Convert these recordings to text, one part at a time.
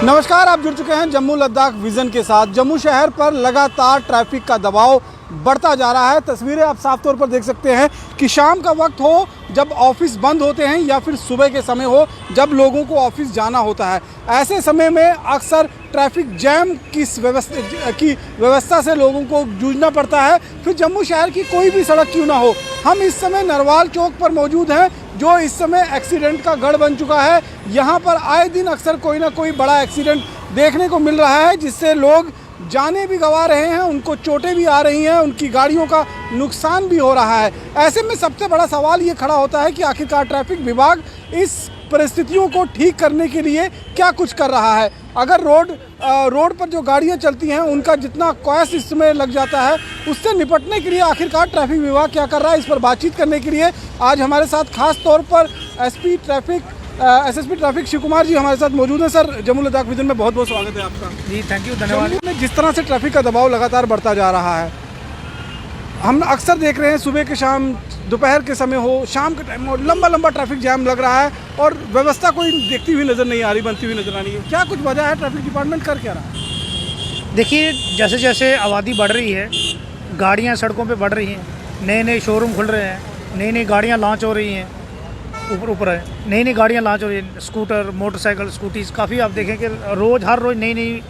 नमस्कार, आप जुड़ चुके हैं जम्मू लद्दाख विजन के साथ। जम्मू शहर पर लगातार ट्रैफिक का दबाव बढ़ता जा रहा है। तस्वीरें आप साफ तौर पर देख सकते हैं कि शाम का वक्त हो जब ऑफिस बंद होते हैं या फिर सुबह के समय हो जब लोगों को ऑफिस जाना होता है, ऐसे समय में अक्सर ट्रैफिक जैम की व्यवस्था से लोगों को जूझना पड़ता है। फिर जम्मू शहर की कोई भी सड़क क्यों ना हो। हम इस समय नरवाल चौक पर मौजूद हैं जो इस समय एक्सीडेंट का गढ़ बन चुका है। यहाँ पर आए दिन अक्सर कोई ना कोई बड़ा एक्सीडेंट देखने को मिल रहा है जिससे लोग जाने भी गंवा रहे हैं, उनको चोटें भी आ रही हैं, उनकी गाड़ियों का नुकसान भी हो रहा है। ऐसे में सबसे बड़ा सवाल ये खड़ा होता है कि आखिरकार ट्रैफिक विभाग इस परिस्थितियों को ठीक करने के लिए क्या कुछ कर रहा है। अगर रोड पर जो गाड़ियां चलती हैं उनका जितना कॉस्ट इस समय लग जाता है, उससे निपटने के लिए आखिरकार ट्रैफिक विभाग क्या कर रहा है, इस पर बातचीत करने के लिए आज हमारे साथ खास तौर पर एसएसपी ट्रैफिक शिव कुमार जी हमारे साथ मौजूद हैं। सर, जम्मू लद्दाख विजन में बहुत बहुत स्वागत है आपका। जी थैंक यू, धन्यवाद। जम्मू में जिस तरह से ट्रैफिक का दबाव लगातार बढ़ता जा रहा है, हम अक्सर देख रहे हैं सुबह के शाम, दोपहर के समय हो, शाम के टाइम हो, लंबा ट्रैफिक जाम लग रहा है और व्यवस्था कोई देखती हुई नज़र नहीं आ रही, बनती हुई नज़र आ रही है। क्या कुछ वजह है, ट्रैफिक डिपार्टमेंट कर क्या रहा है? देखिए, जैसे जैसे आबादी बढ़ रही है, गाड़ियाँ सड़कों पे बढ़ रही हैं, नए नए शोरूम खुल रहे हैं, नई नई गाड़ियाँ लॉन्च हो रही हैं, ऊपर है नई गाड़ियाँ लॉन्च हो रही हैं, स्कूटर, मोटरसाइकिल, स्कूटीज़, काफ़ी आप देखें कि हर रोज़ नई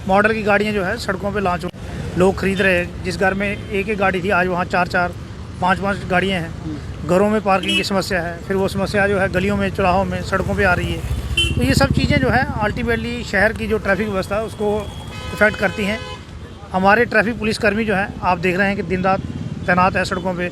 मॉडल की गाड़ियाँ जो है सड़कों पे लॉन्च हो, लोग खरीद रहे हैं। जिस घर में एक गाड़ी थी आज वहाँ 4-4, 5-5 गाड़ियाँ हैं। घरों में पार्किंग की समस्या है, फिर वो समस्या जो है गलियों में, चौराहों में, सड़कों पे आ रही है। तो ये सब चीज़ें जो है अल्टीमेटली शहर की जो ट्रैफिक व्यवस्था है उसको इफ़ेक्ट करती हैं। हमारे ट्रैफिक पुलिसकर्मी जो है आप देख रहे हैं कि दिन रात तैनात है सड़कों पे,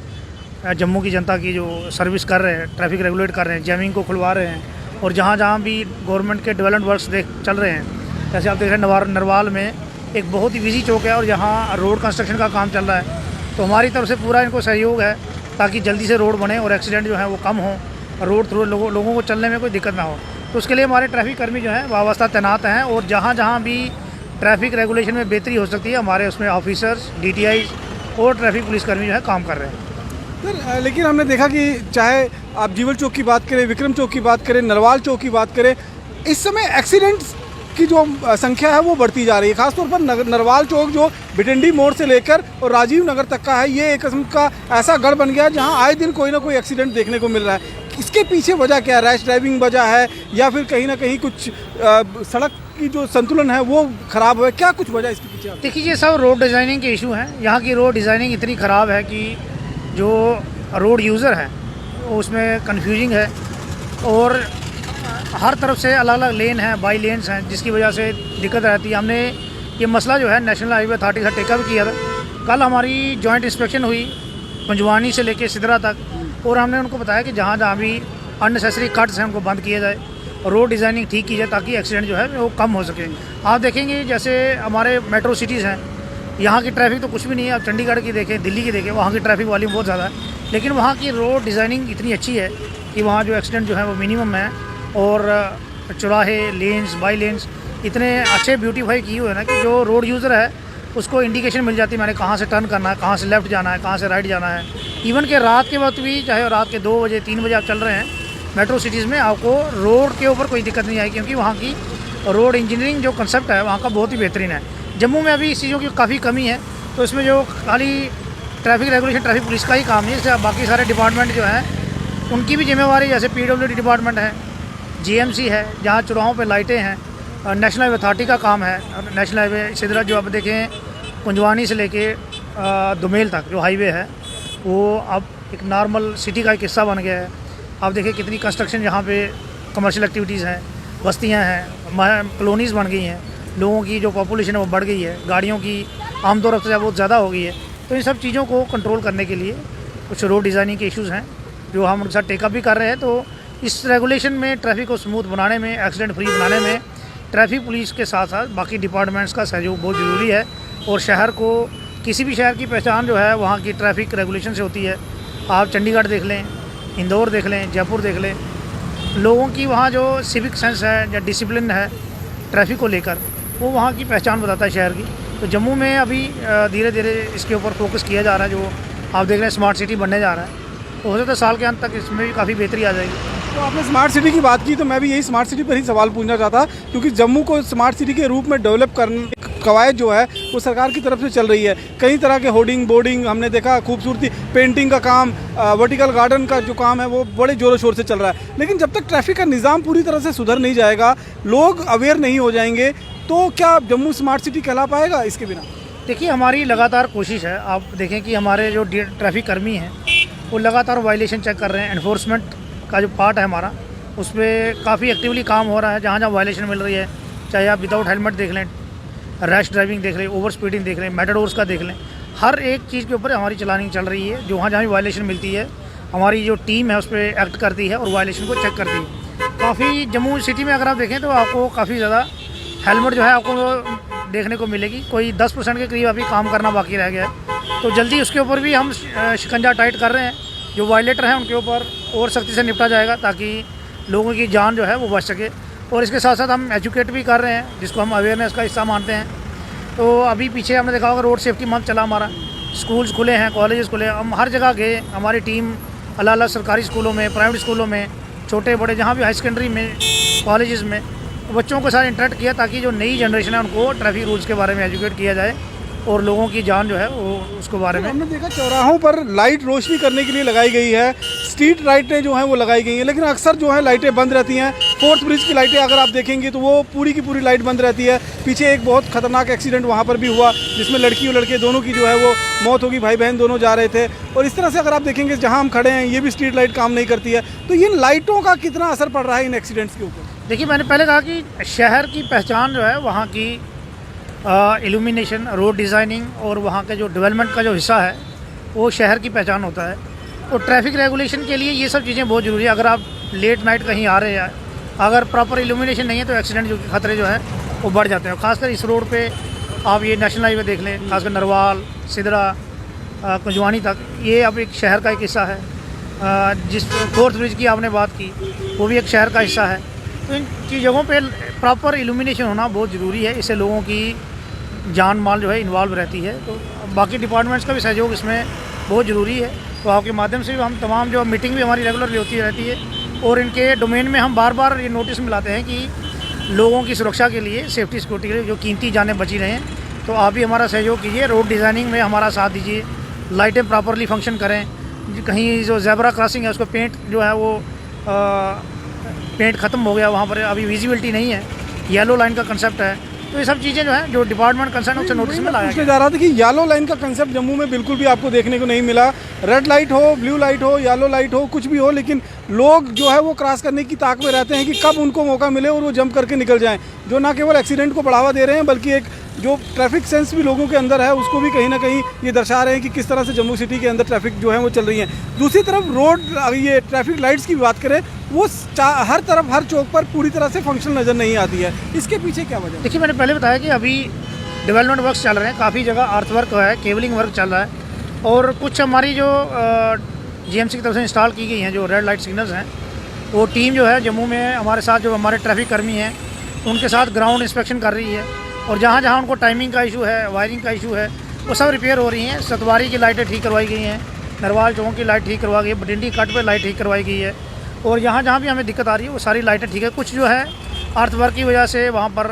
जम्मू की जनता की जो सर्विस कर रहे हैं, ट्रैफिक रेगुलेट कर रहे हैं, जैमिंग को खुलवा रहे हैं। और जहाँ भी गवर्नमेंट के डेवलपमेंट वर्क्स चल रहे हैं, जैसे आप देख रहे हैं नरवाल में एक बहुत ही बिजी चौक है और यहाँ रोड कंस्ट्रक्शन का काम चल रहा है। तो हमारी तरफ से पूरा इनको सहयोग है ताकि जल्दी से रोड बने और एक्सीडेंट जो है वो कम हो और रोड थ्रू लोगों को चलने में कोई दिक्कत ना हो। तो उसके लिए हमारे ट्रैफिक कर्मी जो हैं वाबस्ता तैनात हैं और जहाँ भी ट्रैफिक रेगुलेशन में बेहतरी हो सकती है, हमारे उसमें ऑफिसर्स, DTIs और ट्रैफिक पुलिसकर्मी जो है काम कर रहे हैं। सर, लेकिन हमने देखा कि चाहे आप जीवल चौक की बात करें, विक्रम चौक की बात करें, नरवाल चौक की बात करें, इस समय एक्सीडेंट्स की जो संख्या है वो बढ़ती जा रही है। खासतौर पर नरवाल चौक जो भिटंडी मोड़ से लेकर और राजीव नगर तक का है, ये एक किस्म का ऐसा गढ़ बन गया है जहां आए दिन कोई ना कोई एक्सीडेंट देखने को मिल रहा है। इसके पीछे वजह क्या है? रैश ड्राइविंग वजह है या फिर कहीं ना कहीं कुछ सड़क की जो संतुलन है वो ख़राब है? क्या कुछ वजह इसके पीछे? देखिए, ये सब रोड डिज़ाइनिंग के इशू हैं। यहाँ की रोड डिज़ाइनिंग इतनी ख़राब है कि जो रोड यूज़र है उसमें कन्फ्यूजिंग है और हर तरफ से अलग अलग लेन हैं, बाई लेन्स हैं, जिसकी वजह से दिक्कत रहती है। हमने ये मसला जो है नेशनल हाईवे अथॉरिटी से टेकअप किया था। कल हमारी जॉइंट इंस्पेक्शन हुई पंजवानी से लेके सिदरा तक और हमने उनको बताया कि जहाँ भी अननेसेसरी कट्स हैं उनको बंद किया जाए और रोड डिज़ाइनिंग ठीक की जाए ताकि एक्सीडेंट जो है वो कम हो सके। आप देखेंगे जैसे हमारे मेट्रो सिटीज़ हैं, यहाँ की ट्रैफिक तो कुछ भी नहीं है। आप चंडीगढ़ की देखें, दिल्ली की देखें, वहाँ की ट्रैफिक वॉल्यूम बहुत ज़्यादा है, लेकिन वहाँ की रोड डिज़ाइनिंग इतनी अच्छी है कि वहाँ जो एक्सीडेंट जो है वो मिनिमम है और चौराहे, लेन्स, बाई लेन्स इतने अच्छे ब्यूटीफाई किए हुए हैं ना कि जो रोड यूज़र है उसको इंडिकेशन मिल जाती है मैंने कहाँ से टर्न करना है, कहाँ से लेफ़्ट जाना है, कहाँ से राइट जाना है। इवन के रात के वक्त भी, चाहे रात के 2 बजे 3 बजे आप चल रहे हैं मेट्रो सिटीज़ में, आपको रोड के ऊपर कोई दिक्कत नहीं आएगी क्योंकि वहाँ की रोड इंजीनियरिंग जो कंसेप्ट है वहाँ का बहुत ही बेहतरीन है। जम्मू में अभी इस चीज़ों की काफ़ी कमी है, तो इसमें जो खाली ट्रैफिक रेगुलेशन ट्रैफिक पुलिस का ही काम नहीं है, इससे बाकी सारे डिपार्टमेंट जो हैं उनकी भी जिम्मेवारी, जैसे PWD डिपार्टमेंट है, GMC है, जहाँ चौराहों पे लाइटें हैं, नेशनल हाईवे अथॉरिटी का काम है। नेशनल हाईवे सिदरा जो आप देखें कुंजवानी से लेके दुमेल तक जो हाईवे है वो अब एक नॉर्मल सिटी का एक हिस्सा बन गया है। आप देखें कितनी कंस्ट्रक्शन यहाँ पे, कमर्शियल एक्टिविटीज़ हैं, बस्तियाँ हैं, कॉलोनीज़ बन गई हैं, लोगों की जो पॉपुलेशन है वो बढ़ गई है, गाड़ियों की आमतौर से बहुत ज़्यादा हो गई है। तो इन सब चीज़ों को कंट्रोल करने के लिए कुछ रोड डिज़ाइनिंग के इश्यूज़ हैं जो हम उनके साथ टेकअप भी कर रहे हैं। तो इस रेगुलेशन में ट्रैफिक को स्मूथ बनाने में, एक्सीडेंट फ्री बनाने में ट्रैफिक पुलिस के साथ साथ बाकी डिपार्टमेंट्स का सहयोग बहुत ज़रूरी है। और शहर को, किसी भी शहर की पहचान जो है वहाँ की ट्रैफिक रेगुलेशन से होती है। आप चंडीगढ़ देख लें, इंदौर देख लें, जयपुर देख लें, लोगों की वहाँ जो सिविक सेंस है या डिसिप्लिन है ट्रैफिक को लेकर, वो वहाँ की पहचान बताता है शहर की। तो जम्मू में अभी धीरे धीरे इसके ऊपर फोकस किया जा रहा है। जो आप देख रहे हैं स्मार्ट सिटी बनने जा रहा है, तो हो सकता है साल के अंत तक इसमें भी काफ़ी बेहतरी आ जाएगी। तो आपने स्मार्ट सिटी की बात की, तो मैं भी यही स्मार्ट सिटी पर ही सवाल पूछना चाहता, क्योंकि जम्मू को स्मार्ट सिटी के रूप में डेवलप करने कवायद जो है वो सरकार की तरफ से चल रही है। कई तरह के होर्डिंग बोर्डिंग हमने देखा, खूबसूरती पेंटिंग का काम, वर्टिकल गार्डन का जो काम है वो बड़े ज़ोरों शोर से चल रहा है। लेकिन जब तक ट्रैफिक का निज़ाम पूरी तरह से सुधर नहीं जाएगा, लोग अवेयर नहीं हो जाएंगे, तो क्या जम्मू स्मार्ट सिटी कहला पाएगा इसके बिना? देखिए, हमारी लगातार कोशिश है। आप देखें कि हमारे जो ट्रैफिक कर्मी हैं वो लगातार वायलेशन चेक कर रहे हैं। एनफोर्समेंट का जो पार्ट है हमारा, उस पर काफ़ी एक्टिवली काम हो रहा है। जहाँ जहाँ वायलेशन मिल रही है, चाहे आप विदाउट हेलमेट देख लें, रैश ड्राइविंग देख लें, ओवर स्पीडिंग देख लें, मेटाडोर्स का देख लें, हर एक चीज़ के ऊपर हमारी चलानिंग चल रही है। जहाँ जहाँ भी वायलेशन मिलती है, हमारी जो टीम है उस पर एक्ट करती है और वायलेशन को चेक करती है। काफ़ी जम्मू सिटी में अगर आप देखें तो आपको काफ़ी ज़्यादा हेलमेट जो है आपको देखने को मिलेगी। कोई 10% के करीब अभी काम करना बाकी रह गया है, तो जल्दी उसके ऊपर भी हम शिकंजा टाइट कर रहे हैं। जो वायलेटर हैं उनके ऊपर और सख्ती से निपटा जाएगा, ताकि लोगों की जान जो है वो बच सके। और इसके साथ साथ हम एजुकेट भी कर रहे हैं, जिसको हम अवेयरनेस का हिस्सा मानते हैं। तो अभी पीछे हमने देखा होगा रोड सेफ्टी मंथ चला हमारा, स्कूल्स खुले हैं, कॉलेजेस खुले हैं, हम हर जगह गए। हमारी टीम अलग अलग सरकारी स्कूलों में, प्राइवेट स्कूलों में, छोटे बड़े जहाँ भी हाई सेकेंडरी में, कॉलेजेस में बच्चों के साथ इंटरेक्ट किया, ताकि जो नई जनरेशन है उनको ट्रैफिक रूल्स के बारे में एजुकेट किया जाए और लोगों की जान जो है वो उसके बारे में। हमने देखा चौराहों पर लाइट रोशनी करने के लिए लगाई गई है, स्ट्रीट लाइटें जो हैं वो लगाई गई हैं, लेकिन अक्सर जो है लाइटें बंद रहती हैं। फोर्थ ब्रिज की लाइटें अगर आप देखेंगे तो वो पूरी की पूरी लाइट बंद रहती है। पीछे एक बहुत खतरनाक एक्सीडेंट वहाँ पर भी हुआ, जिसमें लड़की और लड़के दोनों की जो है वो मौत होगी, भाई बहन दोनों जा रहे थे। और इस तरह से अगर आप देखेंगे जहाँ हम खड़े हैं ये भी स्ट्रीट लाइट काम नहीं करती है। तो इन लाइटों का कितना असर पड़ रहा है इन एक्सीडेंट्स के ऊपर? देखिए, मैंने पहले कहा कि शहर की पहचान जो है वहाँ की इल्यूमिनेशन, रोड डिज़ाइनिंग और वहाँ के जो डेवलपमेंट का जो हिस्सा है वो शहर की पहचान होता है। और ट्रैफिक रेगुलेशन के लिए ये सब चीज़ें बहुत ज़रूरी है। अगर आप लेट नाइट कहीं आ रहे हैं, अगर प्रॉपर इल्यूमिनेशन नहीं है तो एक्सीडेंट जो खतरे जो है वो बढ़ जाते हैं। खासकर इस रोड पे आप ये नेशनल हाईवे देख लें, खासकर नरवाल, सिदरा, कुंजवानी तक, ये अब एक शहर का एक हिस्सा है। जिस फोर्थ ब्रिज की आपने बात की, वो भी एक शहर का हिस्सा है। तो इन जगहों पे प्रॉपर इल्यूमिनेशन होना बहुत ज़रूरी है। इससे लोगों की जान माल जो है इन्वॉल्व रहती है। तो बाकी डिपार्टमेंट्स का भी सहयोग इसमें बहुत ज़रूरी है। तो आपके माध्यम से भी हम तमाम जो मीटिंग भी हमारी रेगुलर होती रहती है, और इनके डोमेन में हम बार बार ये नोटिस मिलाते हैं कि लोगों की सुरक्षा के लिए, सेफ्टी सिक्योरिटी के लिए जो कीमती जानें बची रहें। तो आप भी हमारा सहयोग कीजिए, रोड डिज़ाइनिंग में हमारा साथ दीजिए, लाइटें प्रॉपरली फंक्शन करें। कहीं जो ज़ेब्रा क्रॉसिंग है उसको पेंट जो है वो पेंट ख़त्म हो गया, वहाँ पर अभी विजिबिलिटी नहीं है, येलो लाइन का कंसेप्ट है। तो ये सब चीज़ें जो हैं जो डिपार्टमेंट कंसर्न उससे नोटिस में लाया जा रहा था कि येलो लाइन का कंसेप्ट जम्मू में बिल्कुल भी आपको देखने को नहीं मिला। रेड लाइट हो, ब्लू लाइट हो, येलो लाइट हो, कुछ भी हो, लेकिन लोग जो है वो क्रॉस करने की ताक में रहते हैं कि कब उनको मौका मिले और वो जंप करके निकल जाएं, जो ना केवल एक्सीडेंट को बढ़ावा दे रहे हैं बल्कि एक जो ट्रैफिक सेंस भी लोगों के अंदर है उसको भी कहीं ना कहीं ये दर्शा रहे हैं कि किस तरह से जम्मू सिटी के अंदर ट्रैफिक जो है वो चल रही है। दूसरी तरफ रोड, ये ट्रैफिक लाइट्स की बात करें, वो हर तरफ, हर चौक पर पूरी तरह से फंक्शनल नज़र नहीं आती है। इसके पीछे क्या वजह? देखिए, मैंने पहले बताया कि अभी डेवलपमेंट वर्क चल रहे हैं, काफ़ी जगह अर्थ वर्क है, केबलिंग वर्क चल रहा है, और कुछ हमारी जो जीएमसी की तरफ से इंस्टॉल की गई हैं जो रेड लाइट सिग्नल्स हैं, वो टीम जो है जम्मू में हमारे साथ, जो हमारे ट्रैफिक कर्मी हैं उनके साथ ग्राउंड इंस्पेक्शन कर रही है। और जहाँ जहाँ उनको टाइमिंग का इशू है, वायरिंग का इशू है, वो सब रिपेयर हो रही हैं। सतवारी की लाइटें ठीक करवाई गई हैं, नरवाल चौक की लाइट ठीक करवा गई है, बटिंडी कट पे लाइट ठीक करवाई गई है, और जहाँ जहाँ भी हमें दिक्कत आ रही है वो सारी लाइटें ठीक है। कुछ जो है अर्थ वर्क की वजह से वहाँ पर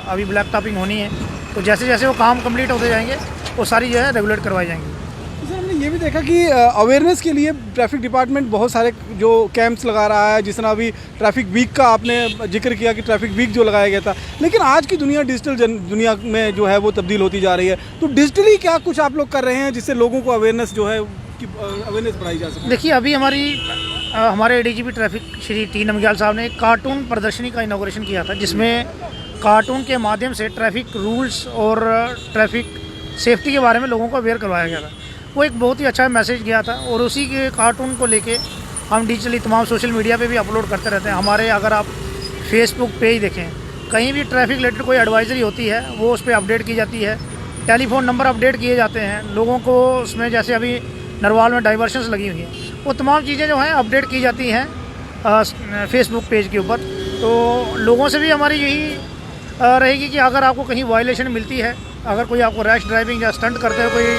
अभी ब्लैक टॉपिंग होनी है, तो जैसे जैसे वो काम कंप्लीट होते जाएंगे वो सारी जो है रेगुलेट करवाई जाएंगी। सर, हमने ये भी देखा कि अवेयरनेस के लिए ट्रैफिक डिपार्टमेंट बहुत सारे जो कैंप्स लगा रहा है, जिस तरह अभी ट्रैफिक वीक का आपने जिक्र किया कि ट्रैफिक वीक जो लगाया गया था, लेकिन आज की दुनिया डिजिटल दुनिया में जो है वो तब्दील होती जा रही है। तो डिजिटली क्या कुछ आप लोग कर रहे हैं जिससे लोगों को अवेयरनेस जो है अवेयरनेस बढ़ाई जा सके? देखिए, अभी हमारे ADGP traffic Shri T Namgyal साहब ने एक कार्टून प्रदर्शनी का इनॉग्रेशन किया था, जिसमें कार्टून के माध्यम से ट्रैफिक रूल्स और ट्रैफिक सेफ्टी के बारे में लोगों को अवेयर करवाया गया था। वो एक बहुत ही अच्छा मैसेज गया था, और उसी के कार्टून को लेके हम डिजिटली तमाम सोशल मीडिया पे भी अपलोड करते रहते हैं। हमारे अगर आप फेसबुक पेज देखें, कहीं भी ट्रैफिक रिलेटेड कोई एडवाइजरी होती है वो उस पर अपडेट की जाती है, टेलीफोन नंबर अपडेट किए जाते हैं लोगों को। उसमें जैसे अभी नरवाल में डाइवर्शंस लगी हुई हैं, वो तमाम चीज़ें जो हैं अपडेट की जाती हैं फेसबुक पेज के ऊपर। तो लोगों से भी हमारी यही रहेगी कि अगर आपको कहीं वायलेशन मिलती है, अगर कोई आपको रैश ड्राइविंग या स्टंट करते हुए कोई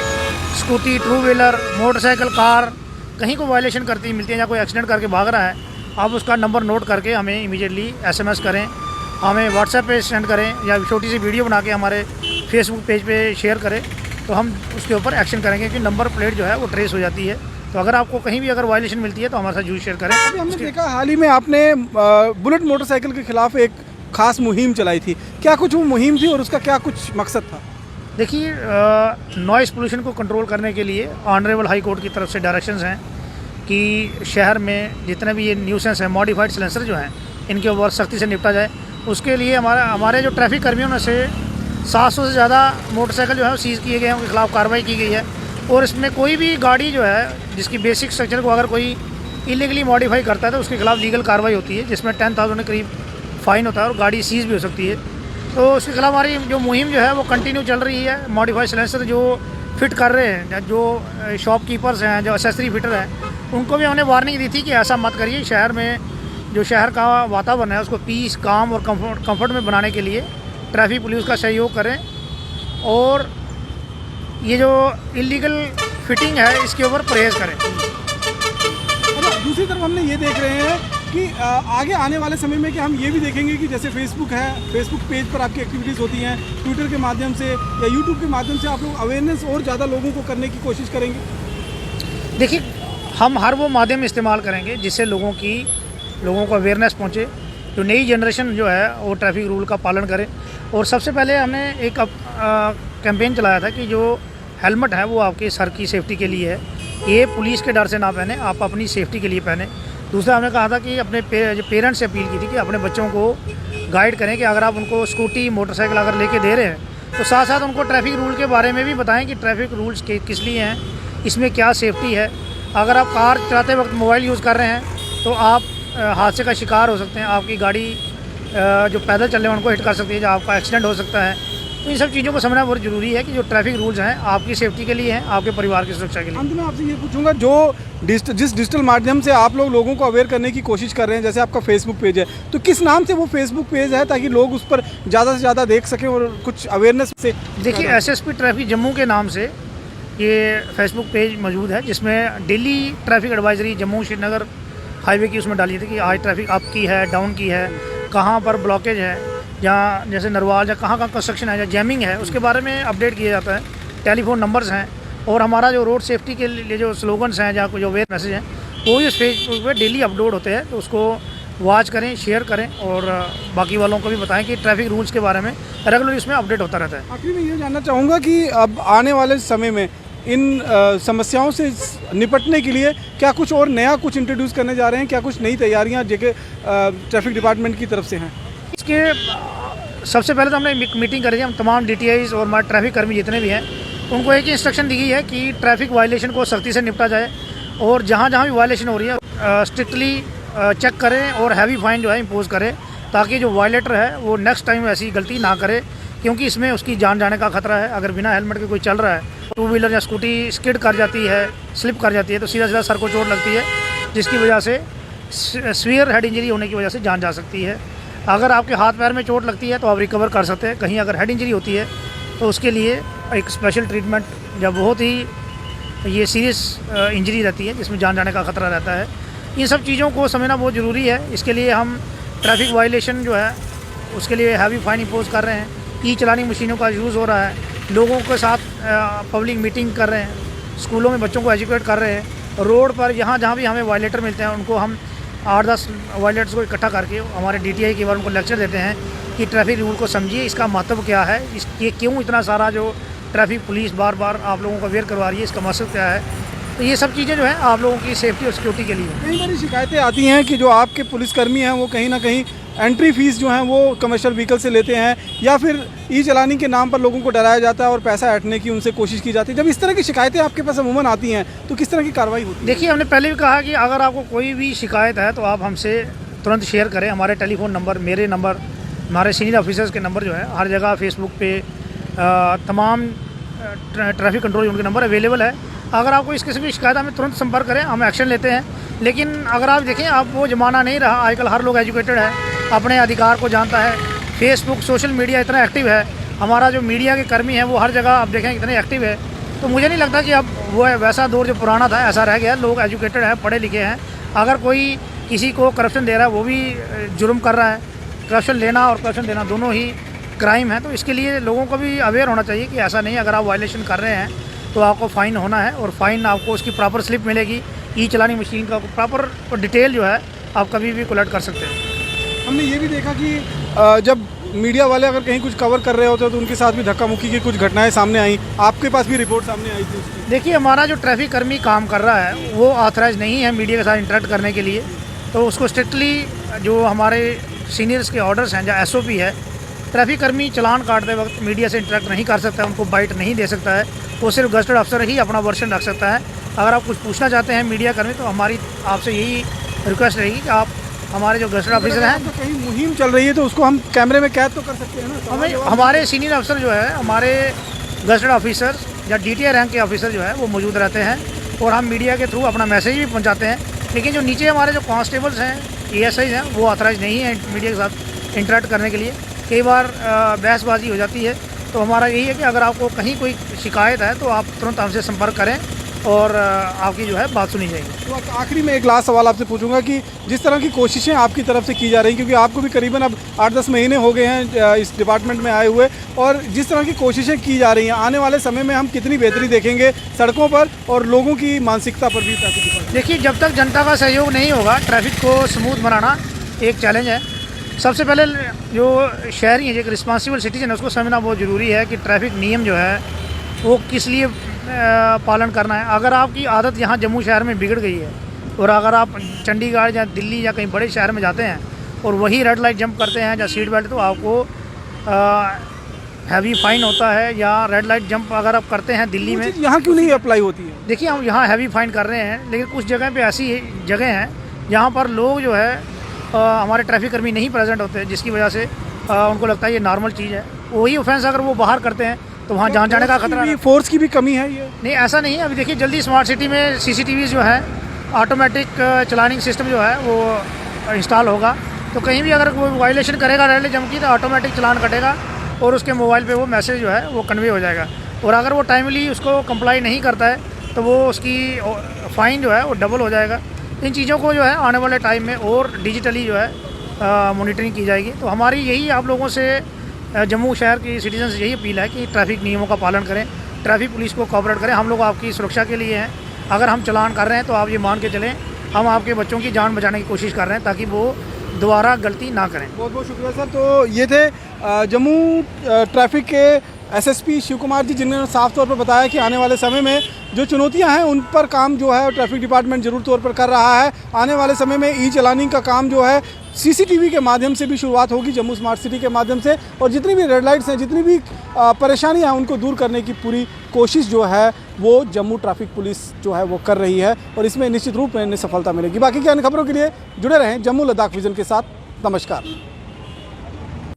scooty, two wheeler, motorcycle, car कहीं को वायलेशन करती मिलती है या कोई एक्सीडेंट करके भाग रहा है, आप उसका नंबर नोट करके हमें इमीडिएटली SMS करें, हमें व्हाट्सएप पे सेंड करें या छोटी सी वीडियो बना के हमारे फेसबुक पेज पे शेयर करें, तो हम उसके ऊपर एक्शन करेंगे कि नंबर प्लेट जो है वो ट्रेस हो जाती है। तो अगर आपको कहीं भी अगर वायलेशन मिलती है तो हमारे साथ जरूर शेयर करें। अभी हमने देखा हाल ही में आपने बुलेट मोटरसाइकिल के खिलाफ एक खास मुहिम चलाई थी, क्या कुछ वो मुहिम थी और उसका क्या कुछ मकसद था? देखिए, नॉइज़ पोल्यूशन को कंट्रोल करने के लिए ऑनरेबल हाई कोर्ट की तरफ से डायरेक्शंस हैं कि शहर में जितने भी ये न्यूसेंस हैं, मॉडिफाइड साइलेंसर जो हैं, इनके ऊपर सख्ती से निपटा जाए। उसके लिए हमारे जो ट्रैफिक कर्मियों में से 700 से ज़्यादा मोटरसाइकिल जो है वो सीज़ किए गए हैं, उनके खिलाफ कार्रवाई की गई है। और इसमें कोई भी गाड़ी जो है जिसकी बेसिक स्ट्रक्चर को अगर कोई इलीगली मॉडिफाई करता है तो उसके खिलाफ लीगल कार्रवाई होती है, जिसमें 10,000 के करीब फ़ाइन होता है और गाड़ी सीज़ भी हो सकती है। तो उसके खिलाफ हमारी जो मुहिम जो है वो कंटिन्यू चल रही है। मॉडिफाइड साइलेंसर जो फिट कर रहे हैं, जो शॉपकीपर्स हैं, जो एक्सेसरी फिटर हैं, उनको भी हमने वार्निंग दी थी कि ऐसा मत करिए। शहर में जो शहर का वातावरण है उसको पीस, काम और कंफर्ट में बनाने के लिए ट्रैफिक पुलिस का सहयोग करें और ये जो इलीगल फिटिंग है इसके ऊपर परहेज़ करें। दूसरी तरफ हमने ये देख रहे हैं कि आगे आने वाले समय में कि हम ये भी देखेंगे कि जैसे फेसबुक है, फेसबुक पेज पर आपकी एक्टिविटीज़ होती हैं, ट्विटर के माध्यम से या यूट्यूब के माध्यम से आप लोग अवेयरनेस और ज़्यादा लोगों को करने की कोशिश करेंगे। देखिए, हम हर वो माध्यम इस्तेमाल करेंगे जिससे लोगों को अवेयरनेस पहुँचे, जो नई जनरेशन जो है वो ट्रैफिक रूल का पालन करे। और सबसे पहले हमने एक कैंपेन चलाया था कि जो हेलमेट है वो आपके सर की सेफ्टी के लिए है, ये पुलिस के डर से ना पहने, आप अपनी सेफ्टी के लिए पहने। दूसरा हमने कहा था कि अपने पेरेंट्स से अपील की थी कि अपने बच्चों को गाइड करें कि अगर आप उनको स्कूटी, मोटरसाइकिल अगर लेके दे रहे हैं तो साथ साथ उनको ट्रैफिक रूल के बारे में भी बताएं कि ट्रैफिक रूल्स किस लिए हैं, इसमें क्या सेफ्टी है। अगर आप कार चलाते वक्त मोबाइल यूज़ कर रहे हैं तो आप हादसे का शिकार हो सकते हैं, आपकी गाड़ी जो पैदल चल रहे हैं उनको हिट कर सकती है, जो आपका एक्सीडेंट हो सकता है। तो इन सब चीज़ों को समझना बहुत ज़रूरी है कि जो ट्रैफिक रूल्स हैं आपकी सेफ्टी के लिए हैं, आपके परिवार की सुरक्षा के लिए। अंत में आपसे ये पूछूंगा, जो जिस डिजिटल माध्यम से आप लोगों को अवेयर करने की कोशिश कर रहे हैं, जैसे आपका फेसबुक पेज है, तो किस नाम से वो फेसबुक पेज है ताकि लोग उस पर ज़्यादा से ज़्यादा देख सकें और कुछ अवेयरनेस से? देखिए, SSP ट्रैफिक जम्मू के नाम से ये फेसबुक पेज मौजूद है, जिसमें daily traffic advisory Jammu Srinagar highway की उसमें डाली थी कि आज ट्रैफिक अप की है, डाउन की है, कहाँ पर ब्लॉकेज है, जहाँ जैसे नरवाल या कहाँ कंस्ट्रक्शन है या जैमिंग है, उसके बारे में अपडेट किया जाता है। टेलीफोन नंबर्स हैं और हमारा जो रोड सेफ्टी के लिए जो स्लोगन्स हैं या कोई जो अवेयर मैसेज हैं वो भी उस फेसबुक पर डेली अपलोड होते हैं। तो उसको वॉच करें, शेयर करें और बाकी वालों को भी बताएं कि ट्रैफिक रूल्स के बारे में रेगुलरली उसमें अपडेट होता रहता है। आखिर में ये जानना चाहूँगा कि अब आने वाले समय में इन समस्याओं से निपटने के लिए क्या कुछ और नया कुछ इंट्रोड्यूस करने जा रहे हैं, क्या कुछ नई तैयारियां जगह ट्रैफिक डिपार्टमेंट की तरफ से हैं? इसके सबसे पहले तो हमने एक मीटिंग करी है, हम तमाम DTIs और हमारे ट्रैफिक कर्मी जितने भी हैं उनको एक ही इंस्ट्रक्शन दी गई है कि ट्रैफिक वायलेशन को सख्ती से निपटा जाए और जहाँ जहाँ भी वायलेशन हो रही है स्ट्रिक्टली चेक करें और हैवी फाइन जो है इम्पोज करें, ताकि जो वायलेटर है वो नेक्स्ट टाइम ऐसी गलती ना करे, क्योंकि इसमें उसकी जान जाने का खतरा है। अगर बिना हेलमेट के कोई चल रहा है, टू व्हीलर या स्कूटी स्किड कर जाती है, स्लिप कर जाती है, तो सीधा सीधा सर को चोट लगती है, जिसकी वजह से सीवियर हेड इंजरी होने की वजह से जान जा सकती है। अगर आपके हाथ पैर में चोट लगती है तो आप रिकवर कर सकते हैं। कहीं अगर हेड इंजरी होती है तो उसके लिए एक स्पेशल ट्रीटमेंट जब बहुत ही ये सीरियस इंजरी रहती है जिसमें जान जाने का खतरा रहता है। इन सब चीज़ों को समझना बहुत ज़रूरी है। इसके लिए हम ट्रैफिक वायलेशन जो है उसके लिए हैवी फाइन इम्पोज कर रहे हैं, ई चलानी मशीनों का यूज़ हो रहा है, लोगों के साथ पब्लिक मीटिंग कर रहे हैं, स्कूलों में बच्चों को एजुकेट कर रहे हैं, रोड पर जहाँ भी हमें वायलेटर मिलते हैं उनको हम 8-10 वायलेटर्स को इकट्ठा करके हमारे DTI के बारे में उनको लेक्चर देते हैं कि ट्रैफिक रूल को समझिए, इसका महत्व क्या है, ये क्यों इतना सारा जो ट्रैफिक पुलिस बार बार आप लोगों को अवेयर करवा रही है, इसका मकसद क्या है। तो ये सब चीज़ें जो है आप लोगों की सेफ्टी और सिक्योरिटी के लिए। कई बार शिकायतें आती हैं कि जो आपके पुलिसकर्मी हैं वो कहीं ना कहीं एंट्री फीस जो है वो कमर्शियल व्हीकल से लेते हैं, या फिर ई चलानी के नाम पर लोगों को डराया जाता है और पैसा ऐंठने की उनसे कोशिश की जाती है। जब इस तरह की शिकायतें आपके पास अमूमन आती हैं तो किस तरह की कार्रवाई होती है? देखिए, हमने पहले भी कहा कि अगर आपको कोई भी शिकायत है तो आप हमसे तुरंत शेयर करें। हमारे टेलीफोन नंबर, मेरे नंबर, हमारे सीनियर ऑफिसर्स के नंबर जो है हर जगह फेसबुक पे तमाम ट्रैफिक कंट्रोल यूनिट के नंबर अवेलेबल है। अगर आपको इस किस्म की शिकायत हमें तुरंत संपर्क करें, हम एक्शन लेते हैं। लेकिन अगर आप देखें, अब वो ज़माना नहीं रहा, आजकल हर लोग एजुकेटेड है, अपने अधिकार को जानता है। फेसबुक, सोशल मीडिया इतना एक्टिव है, हमारा जो मीडिया के कर्मी हैं वो हर जगह आप देखें इतने एक्टिव है। तो मुझे नहीं लगता कि अब वो वैसा दौर जो पुराना था ऐसा रह गया। लोग एजुकेटेड हैं, पढ़े लिखे हैं। अगर कोई किसी को करप्शन दे रहा है वो भी जुर्म कर रहा है। करप्शन लेना और करप्शन देना दोनों ही क्राइम है। तो इसके लिए लोगों को भी अवेयर होना चाहिए कि ऐसा नहीं, अगर आप वायलेशन कर रहे हैं तो आपको फ़ाइन होना है, और फ़ाइन आपको उसकी प्रॉपर स्लिप मिलेगी। ई चलानी मशीन का प्रॉपर डिटेल जो है आप कभी भी कलेक्ट कर सकते हैं। हमने ये भी देखा कि जब मीडिया वाले अगर कहीं कुछ कवर कर रहे होते तो उनके साथ भी धक्का मुक्की की कुछ घटनाएं सामने आई, आपके पास भी रिपोर्ट सामने आई थी उसकी? देखिए, हमारा जो ट्रैफिक कर्मी काम कर रहा है वो ऑथराइज नहीं है मीडिया के साथ इंटरेक्ट करने के लिए। तो उसको स्ट्रिक्टली जो हमारे सीनियर्स के ऑर्डर्स हैं, जो SOP है, ट्रैफिक कर्मी चलान काटते वक्त मीडिया से इंटरेक्ट नहीं कर सकता है, उनको बाइट नहीं दे सकता है। वो सिर्फ गजटेड अफसर ही अपना वर्शन रख सकता है। अगर आप कुछ पूछना चाहते हैं मीडिया कर्मी, तो हमारी आपसे यही रिक्वेस्ट रहेगी कि आप हमारे जो गजटेड ऑफिसर हैं, तो कहीं मुहिम चल रही है तो उसको हम कैमरे में कैद तो कर सकते हैं ना? हमें हमारे सीनियर अफसर जो है, हमारे गजटेड ऑफिसर या DTI रैंक के ऑफिसर जो है वो मौजूद रहते हैं, और हम मीडिया के थ्रू अपना मैसेज भी पहुंचाते हैं। लेकिन जो नीचे हमारे जो कांस्टेबल्स हैं, ASIs हैं, वो ऑथराइज नहीं है मीडिया के साथ इंटरेक्ट करने के लिए। कई बार बहसबाजी हो जाती है। तो हमारा यही है कि अगर आपको कहीं कोई शिकायत है तो आप तुरंत हमसे संपर्क करें और आपकी जो है बात सुनी जाएगी। तो आखिरी में एक लास्ट सवाल आपसे पूछूंगा कि जिस तरह की कोशिशें आपकी तरफ से की जा रही हैं, क्योंकि आपको भी करीबन अब 8-10 महीने हो गए हैं इस डिपार्टमेंट में आए हुए, और जिस तरह की कोशिशें की जा रही हैं, आने वाले समय में हम कितनी बेहतरी देखेंगे सड़कों पर और लोगों की मानसिकता पर भी? देखिए, जब तक जनता का सहयोग नहीं होगा, ट्रैफिक को स्मूथ बनाना एक चैलेंज है। सबसे पहले जो शहरी हैं, जो एक रिस्पॉन्सिबल सिटीजन है, उसको समझना बहुत ज़रूरी है कि ट्रैफिक नियम जो है वो किस लिए पालन करना है। अगर आपकी आदत यहाँ जम्मू शहर में बिगड़ गई है, और अगर आप चंडीगढ़ या दिल्ली या कहीं बड़े शहर में जाते हैं और वही रेड लाइट जंप करते हैं या सीट बेल्ट, तो आपको हैवी फाइन होता है। या रेड लाइट जंप अगर आप करते हैं दिल्ली में, यहाँ क्यों नहीं अप्लाई होती है? देखिए, हम यहाँ हैवी फाइन कर रहे हैं, लेकिन कुछ जगह पे ऐसी जगह हैं जहाँ पर लोग जो है हमारे ट्रैफिक कर्मी नहीं प्रेजेंट होते, जिसकी वजह से उनको लगता है ये नॉर्मल चीज़ है। वही ऑफेंस अगर वो बाहर करते हैं तो वहाँ जान जाने का खतरा है। फोर्स की भी कमी है ये? नहीं, ऐसा नहीं है। अभी देखिए, जल्दी स्मार्ट सिटी में CCTV जो है, ऑटोमेटिक चलानिंग सिस्टम जो है वो इंस्टॉल होगा। तो कहीं भी अगर कोई वायलेशन करेगा रेड लाइट जंप की, तो ऑटोमेटिक चलान कटेगा और उसके मोबाइल पे वो मैसेज जो है वो कन्वे हो जाएगा। और अगर वो टाइमली उसको कंप्लाई नहीं करता है तो वो उसकी फ़ाइन जो है वो डबल हो जाएगा। इन चीज़ों को जो है आने वाले टाइम में और डिजिटली जो है मॉनिटरिंग की जाएगी। तो हमारी यही आप लोगों से, जम्मू शहर की सिटीजन से यही अपील है कि ट्रैफिक नियमों का पालन करें, ट्रैफिक पुलिस को कोऑपरेट करें। हम लोग आपकी सुरक्षा के लिए हैं। अगर हम चलान कर रहे हैं तो आप ये मान के चलें, हम आपके बच्चों की जान बचाने की कोशिश कर रहे हैं ताकि वो दोबारा गलती ना करें। बहुत बहुत शुक्रिया सर। तो ये थे जम्मू ट्रैफिक के SSP शिव कुमार जी, जिन्होंने साफ तौर पर बताया कि आने वाले समय में जो चुनौतियां हैं उन पर काम जो है ट्रैफिक डिपार्टमेंट ज़रूर तौर पर कर रहा है। आने वाले समय में ई चलानिंग का काम जो है CCTV के माध्यम से भी शुरुआत होगी, जम्मू स्मार्ट सिटी के माध्यम से, और जितनी भी रेड लाइट्स हैं, जितनी भी परेशानियां हैं, उनको दूर करने की पूरी कोशिश जो है वो जम्मू ट्रैफिक पुलिस जो है वो कर रही है, और इसमें निश्चित रूप में सफलता मिलेगी। बाकी की अन्य खबरों के लिए जुड़े रहें जम्मू लद्दाख विज़न के साथ। नमस्कार।